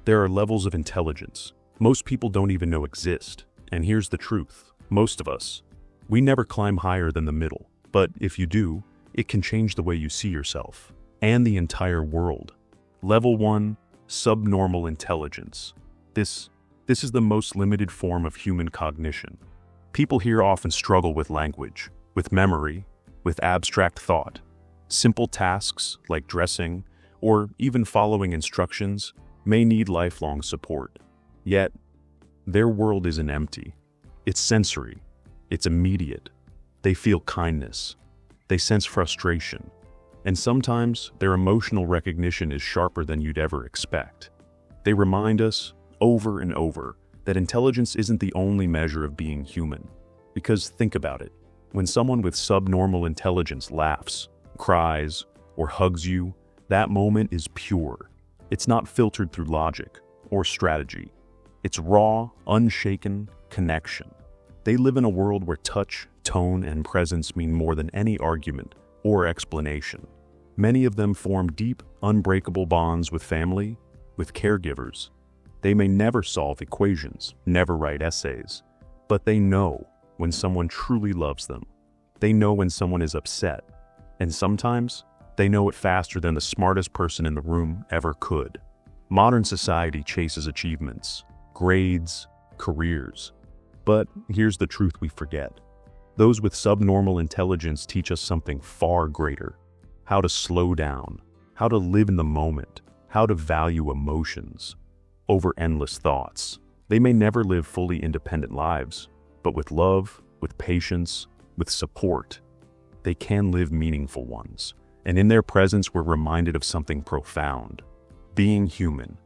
There are levels of intelligence most people don't even know exist. And here's the truth. Most of us, we never climb higher than the middle. But if you do, it can change the way you see yourself and the entire world. Level 1, subnormal intelligence. This is the most limited form of human cognition. People here often struggle with language, with memory, with abstract thought. Simple tasks like dressing or even following instructions may need lifelong support. Yet, their world isn't empty. It's sensory. It's immediate. They feel kindness. They sense frustration. And sometimes their emotional recognition is sharper than you'd ever expect. They remind us over and over that intelligence isn't the only measure of being human. Because think about it. When someone with subnormal intelligence laughs, cries, or hugs you, that moment is pure. It's not filtered through logic or strategy. It's raw, unshaken connection. They live in a world where touch, tone, and presence mean more than any argument or explanation. Many of them form deep, unbreakable bonds with family, with caregivers. They may never solve equations, never write essays, but they know when someone truly loves them. They know when someone is upset, and sometimes they know it faster than the smartest person in the room ever could. Modern society chases achievements, grades, careers. But here's the truth we forget. Those with subnormal intelligence teach us something far greater. How to slow down, how to live in the moment, how to value emotions over endless thoughts. They may never live fully independent lives, but with love, with patience, with support, they can live meaningful ones. And in their presence, we're reminded of something profound. Being human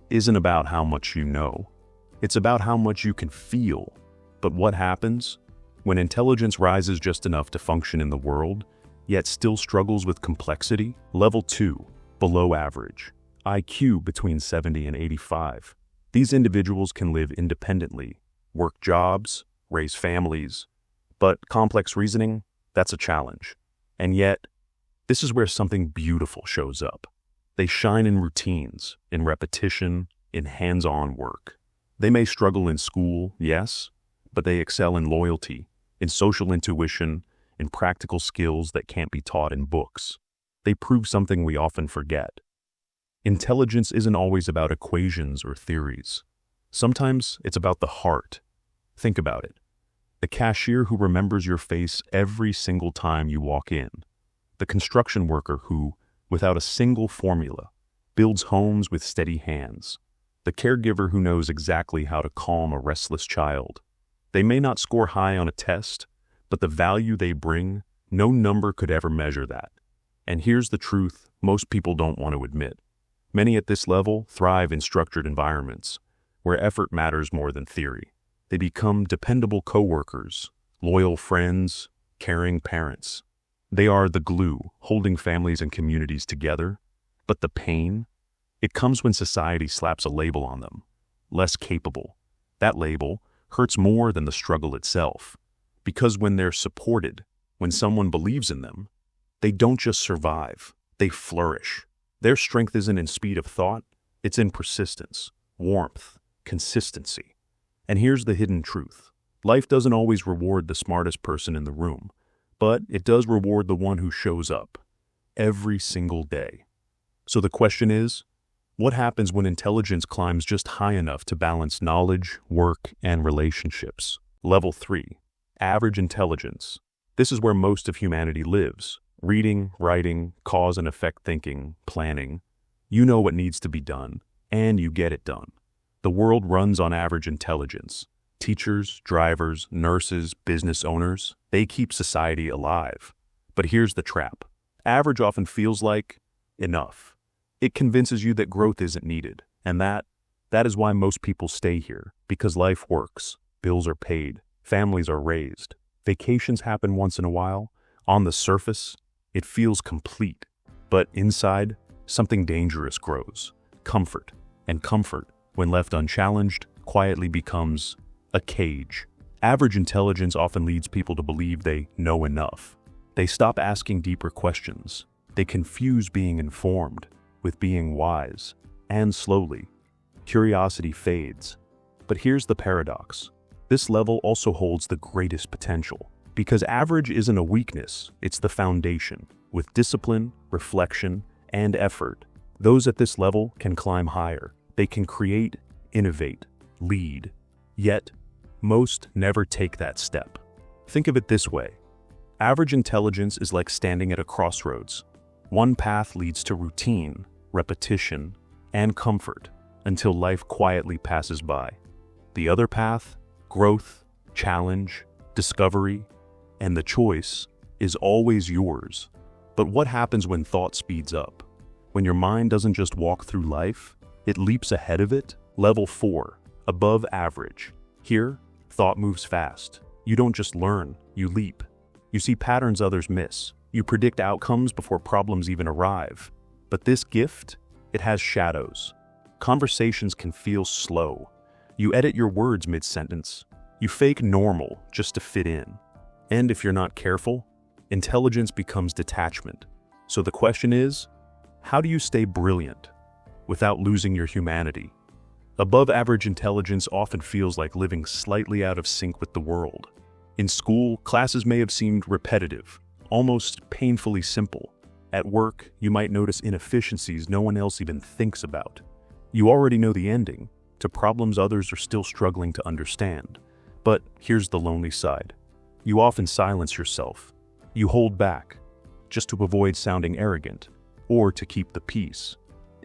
isn't about how much you know. It's about how much you can feel. But what happens when intelligence rises just enough to function in the world, yet still struggles with complexity? Level 2, below average. IQ between 70 and 85. These individuals can live independently, work jobs, raise families. But complex reasoning, that's a challenge. And yet, this is where something beautiful shows up. They shine in routines, in repetition, in hands-on work. They may struggle in school, yes, but they excel in loyalty, in social intuition, in practical skills that can't be taught in books. They prove something we often forget. Intelligence isn't always about equations or theories. Sometimes it's about the heart. Think about it. The cashier who remembers your face every single time you walk in. The construction worker who, without a single formula, builds homes with steady hands. The caregiver who knows exactly how to calm a restless child. They may not score high on a test, but the value they bring, no number could ever measure that. And here's the truth most people don't want to admit. Many at this level thrive in structured environments, where effort matters more than theory. They become dependable coworkers, loyal friends, caring parents. They are the glue holding families and communities together. But the pain? It comes when society slaps a label on them. Less capable. That label hurts more than the struggle itself. Because when they're supported, when someone believes in them, they don't just survive, they flourish. Their strength isn't in speed of thought, it's in persistence, warmth, consistency. And here's the hidden truth. Life doesn't always reward the smartest person in the room, but it does reward the one who shows up every single day. So the question is, what happens when intelligence climbs just high enough to balance knowledge, work, and relationships? Level 3, average intelligence. This is where most of humanity lives. Reading, writing, cause and effect thinking, planning. You know what needs to be done, and you get it done. The world runs on average intelligence. Teachers, drivers, nurses, business owners, they keep society alive. But here's the trap. Average often feels like enough. It convinces you that growth isn't needed, and that is why most people stay here, because life works, bills are paid, families are raised, vacations happen once in a while. On the surface, it feels complete, but inside, something dangerous grows. Comfort, and comfort, when left unchallenged, quietly becomes a cage. Average intelligence often leads people to believe they know enough. They stop asking deeper questions. They confuse being informed with being wise, and slowly, curiosity fades. But here's the paradox. This level also holds the greatest potential. Because average isn't a weakness, it's the foundation. With discipline, reflection, and effort, those at this level can climb higher. They can create, innovate, lead. Yet, most never take that step. Think of it this way. Average intelligence is like standing at a crossroads. One path leads to routine, repetition, and comfort until life quietly passes by. The other path, growth, challenge, discovery, and the choice is always yours. But what happens when thought speeds up? When your mind doesn't just walk through life, it leaps ahead of it? Level 4, above average. Here, thought moves fast. You don't just learn, you leap. You see patterns others miss. You predict outcomes before problems even arrive. But this gift, it has shadows. Conversations can feel slow. You edit your words mid-sentence. You fake normal just to fit in. And if you're not careful, intelligence becomes detachment. So the question is, how do you stay brilliant without losing your humanity? Above average intelligence often feels like living slightly out of sync with the world. In school, classes may have seemed repetitive, almost painfully simple. At work, you might notice inefficiencies no one else even thinks about. You already know the ending to problems others are still struggling to understand. But here's the lonely side. You often silence yourself. You hold back, just to avoid sounding arrogant, or to keep the peace.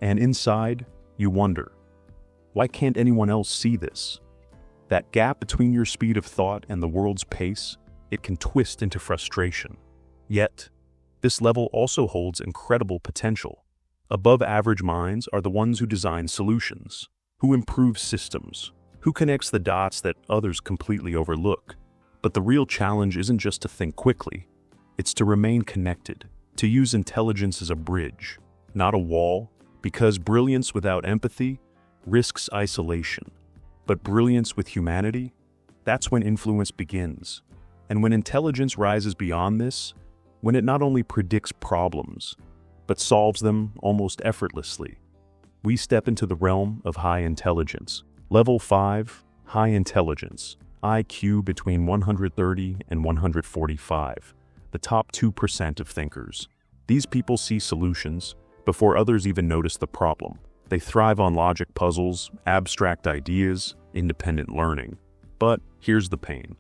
And inside, you wonder, why can't anyone else see this? That gap between your speed of thought and the world's pace, it can twist into frustration. Yet, this level also holds incredible potential. Above average minds are the ones who design solutions, who improve systems, who connects the dots that others completely overlook. But the real challenge isn't just to think quickly, it's to remain connected, to use intelligence as a bridge, not a wall, because brilliance without empathy risks isolation. But brilliance with humanity, that's when influence begins. And when intelligence rises beyond this, when it not only predicts problems, but solves them almost effortlessly, we step into the realm of high intelligence. Level 5, high intelligence, IQ between 130 and 145, the top 2% of thinkers. These people see solutions before others even notice the problem. They thrive on logic puzzles, abstract ideas, independent learning. But here's the pain.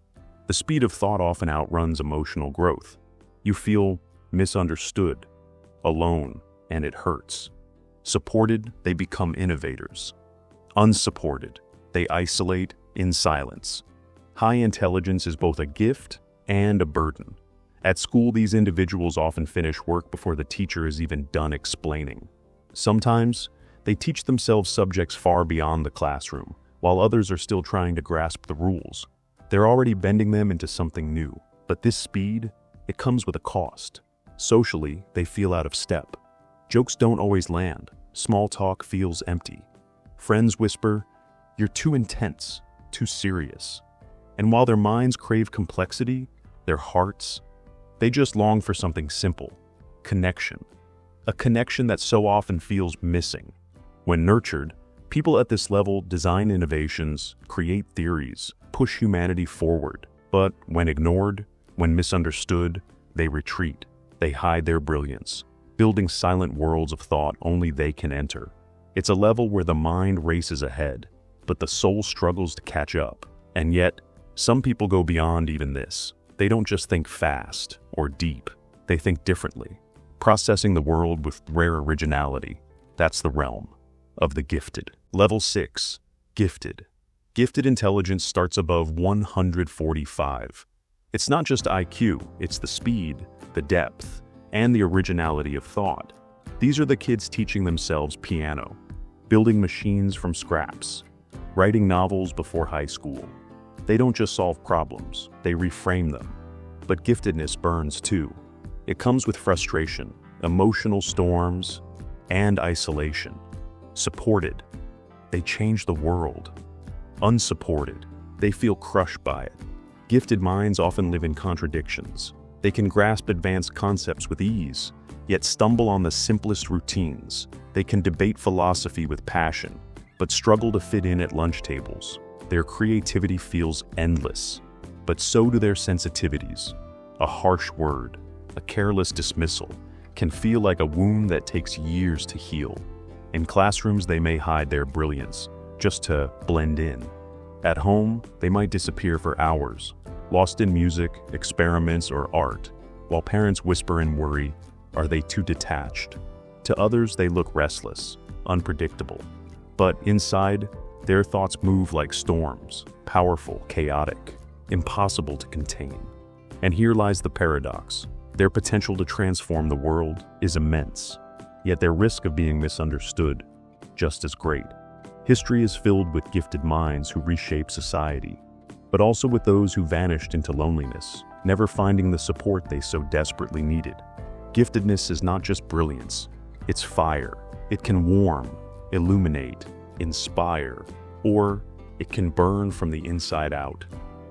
The speed of thought often outruns emotional growth. You feel misunderstood, alone, and it hurts. Supported, they become innovators. Unsupported, they isolate in silence. High intelligence is both a gift and a burden. At school, these individuals often finish work before the teacher is even done explaining. Sometimes, they teach themselves subjects far beyond the classroom, while others are still trying to grasp the rules. They're already bending them into something new. But this speed, it comes with a cost. Socially, they feel out of step. Jokes don't always land. Small talk feels empty. Friends whisper, "You're too intense, too serious." And while their minds crave complexity, their hearts, they just long for something simple, connection. A connection that so often feels missing. When nurtured, people at this level design innovations, create theories, push humanity forward. But when ignored, when misunderstood, they retreat. They hide their brilliance, building silent worlds of thought only they can enter. It's a level where the mind races ahead, but the soul struggles to catch up. And yet, some people go beyond even this. They don't just think fast or deep, they think differently, processing the world with rare originality. That's the realm of the gifted. Level 6, gifted. Gifted intelligence starts above 145. It's not just IQ, it's the speed, the depth, and the originality of thought. These are the kids teaching themselves piano, building machines from scraps, writing novels before high school. They don't just solve problems, they reframe them. But giftedness burns too. It comes with frustration, emotional storms, and isolation. Supported, they change the world. Unsupported, they feel crushed by it. Gifted minds often live in contradictions. They can grasp advanced concepts with ease, yet stumble on the simplest routines. They can debate philosophy with passion, but struggle to fit in at lunch tables. Their creativity feels endless, but so do their sensitivities. A harsh word, a careless dismissal, can feel like a wound that takes years to heal. In classrooms, they may hide their brilliance, just to blend in. At home, they might disappear for hours, lost in music, experiments, or art, while parents whisper and worry, are they too detached? To others, they look restless, unpredictable. But inside, their thoughts move like storms, powerful, chaotic, impossible to contain. And here lies the paradox. Their potential to transform the world is immense, yet their risk of being misunderstood just as great. History is filled with gifted minds who reshape society, but also with those who vanished into loneliness, never finding the support they so desperately needed. Giftedness is not just brilliance, it's fire. It can warm, illuminate, inspire, or it can burn from the inside out.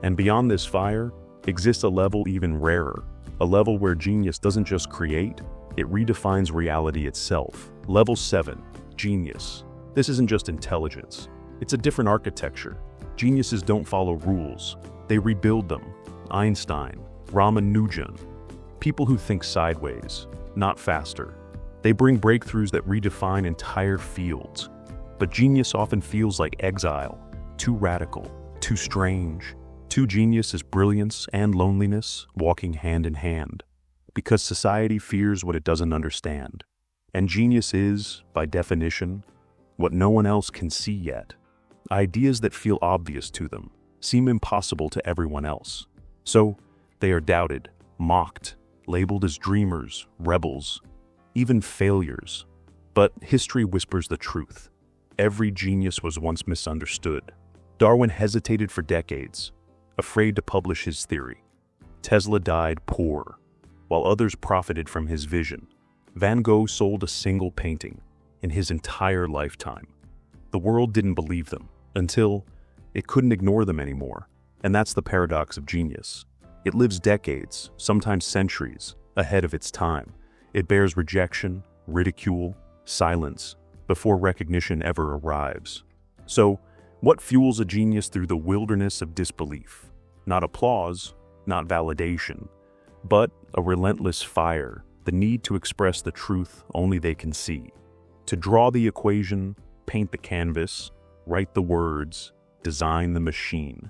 And beyond this fire exists a level even rarer, a level where genius doesn't just create, it redefines reality itself. Level 7, genius. This isn't just intelligence, it's a different architecture. Geniuses don't follow rules, they rebuild them. Einstein, Ramanujan, people who think sideways, not faster. They bring breakthroughs that redefine entire fields. But genius often feels like exile, too radical, too strange. Too genius is brilliance and loneliness walking hand in hand, because society fears what it doesn't understand. And genius is, by definition, what no one else can see yet. Ideas that feel obvious to them seem impossible to everyone else. So, they are doubted, mocked, labeled as dreamers, rebels, even failures. But history whispers the truth. Every genius was once misunderstood. Darwin hesitated for decades, afraid to publish his theory. Tesla died poor, while others profited from his vision. Van Gogh sold a single painting in his entire lifetime. The world didn't believe them until it couldn't ignore them anymore. And that's the paradox of genius. It lives decades, sometimes centuries, ahead of its time. It bears rejection, ridicule, silence, before recognition ever arrives. So, what fuels a genius through the wilderness of disbelief? Not applause, not validation, but a relentless fire, the need to express the truth only they can see. To draw the equation, paint the canvas, write the words, design the machine.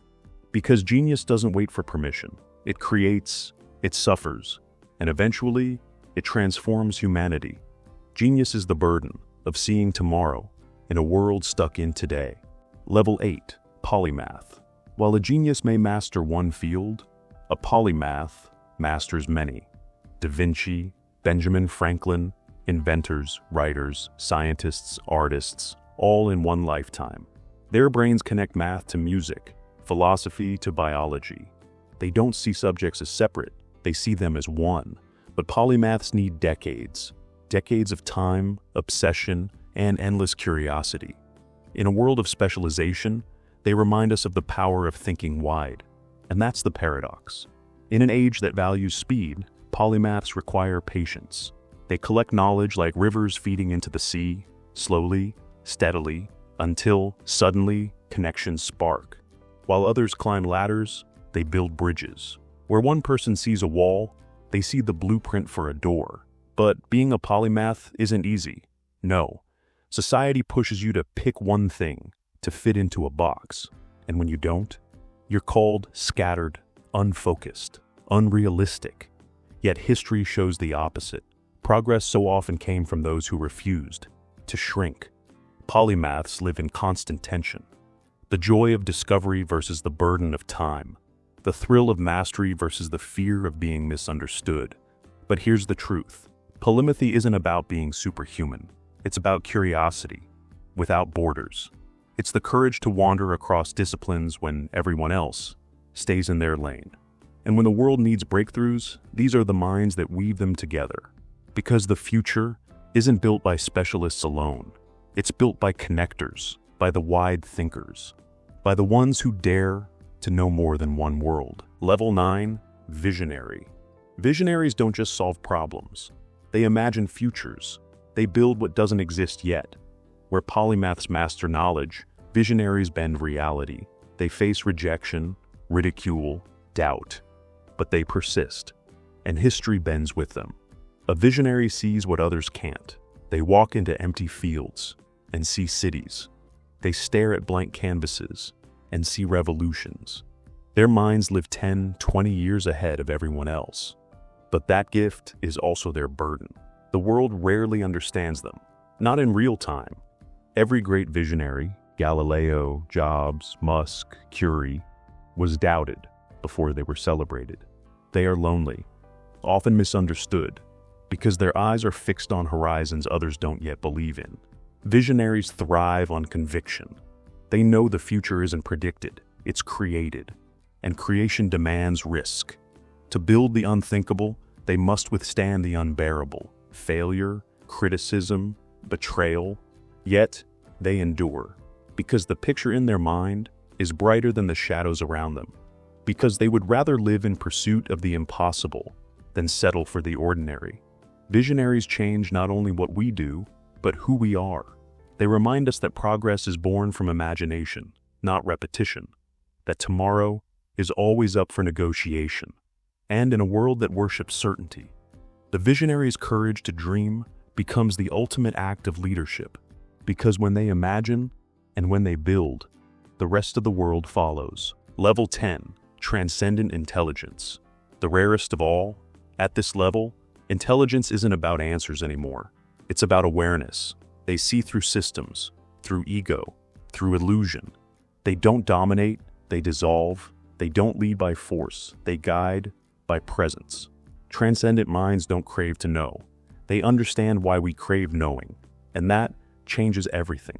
Because genius doesn't wait for permission. It creates, it suffers, and eventually, it transforms humanity. Genius is the burden of seeing tomorrow in a world stuck in today. Level 8, Polymath. While a genius may master one field, a polymath masters many. Da Vinci, Benjamin Franklin, inventors, writers, scientists, artists, all in one lifetime. Their brains connect math to music, philosophy to biology. They don't see subjects as separate, they see them as one. But polymaths need decades of time, obsession, and endless curiosity. In a world of specialization, they remind us of the power of thinking wide. And that's the paradox. In an age that values speed, polymaths require patience. They collect knowledge like rivers feeding into the sea, slowly, steadily, until, suddenly, connections spark. While others climb ladders, they build bridges. Where one person sees a wall, they see the blueprint for a door. But being a polymath isn't easy. No. Society pushes you to pick one thing, to fit into a box. And when you don't, you're called scattered, unfocused, unrealistic. Yet history shows the opposite. Progress so often came from those who refused to shrink. Polymaths live in constant tension. The joy of discovery versus the burden of time. The thrill of mastery versus the fear of being misunderstood. But here's the truth. Polymathy isn't about being superhuman. It's about curiosity, without borders. It's the courage to wander across disciplines when everyone else stays in their lane. And when the world needs breakthroughs, these are the minds that weave them together. Because the future isn't built by specialists alone. It's built by connectors, by the wide thinkers, by the ones who dare to know more than one world. Level 9, visionary. Visionaries don't just solve problems. They imagine futures. They build what doesn't exist yet. Where polymaths master knowledge, visionaries bend reality. They face rejection, ridicule, doubt, but they persist, and history bends with them. A visionary sees what others can't. They walk into empty fields and see cities. They stare at blank canvases and see revolutions. Their minds live 10, 20 years ahead of everyone else. But that gift is also their burden. The world rarely understands them, not in real time. Every great visionary, Galileo, Jobs, Musk, Curie, was doubted before they were celebrated. They are lonely, often misunderstood, because their eyes are fixed on horizons others don't yet believe in. Visionaries thrive on conviction. They know the future isn't predicted, it's created, and creation demands risk. To build the unthinkable, they must withstand the unbearable, failure, criticism, betrayal, yet they endure, because the picture in their mind is brighter than the shadows around them, because they would rather live in pursuit of the impossible than settle for the ordinary. Visionaries change not only what we do, but who we are. They remind us that progress is born from imagination, not repetition, that tomorrow is always up for negotiation. And in a world that worships certainty, the visionary's courage to dream becomes the ultimate act of leadership, because when they imagine and when they build, the rest of the world follows. Level 10, Transcendent Intelligence. The rarest of all, at this level, intelligence isn't about answers anymore. It's about awareness. They see through systems, through ego, through illusion. They don't dominate, they dissolve. They don't lead by force, they guide by presence. Transcendent minds don't crave to know. They understand why we crave knowing, and that changes everything.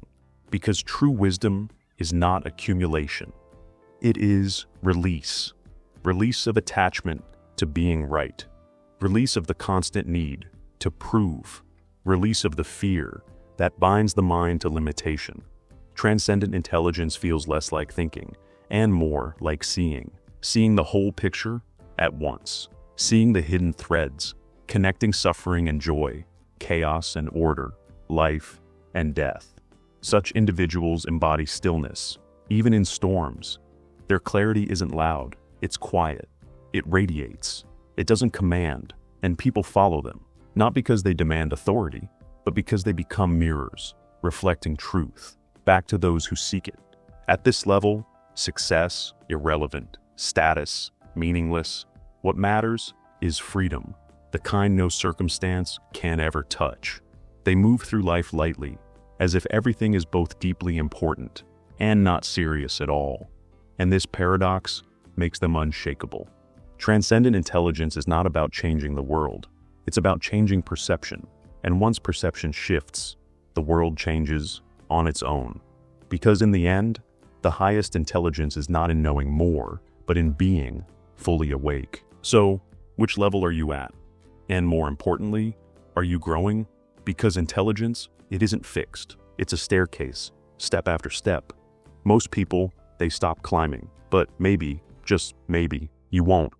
Because true wisdom is not accumulation. It is release. Release of attachment to being right. Release of the constant need to prove. Release of the fear that binds the mind to limitation. Transcendent intelligence feels less like thinking and more like seeing. Seeing the whole picture at once. Seeing the hidden threads, connecting suffering and joy, chaos and order, life and death. Such individuals embody stillness, even in storms. Their clarity isn't loud, it's quiet. It radiates. It doesn't command, and people follow them, not because they demand authority, but because they become mirrors, reflecting truth, back to those who seek it. At this level, success, irrelevant, status, meaningless. What matters is freedom, the kind no circumstance can ever touch. They move through life lightly, as if everything is both deeply important and not serious at all. And this paradox makes them unshakable. Transcendent intelligence is not about changing the world. It's about changing perception. And once perception shifts, the world changes on its own. Because in the end, the highest intelligence is not in knowing more, but in being fully awake. So, which level are you at? And more importantly, are you growing? Because intelligence, it isn't fixed. It's a staircase, step after step. Most people, they stop climbing, but maybe, just maybe, you won't.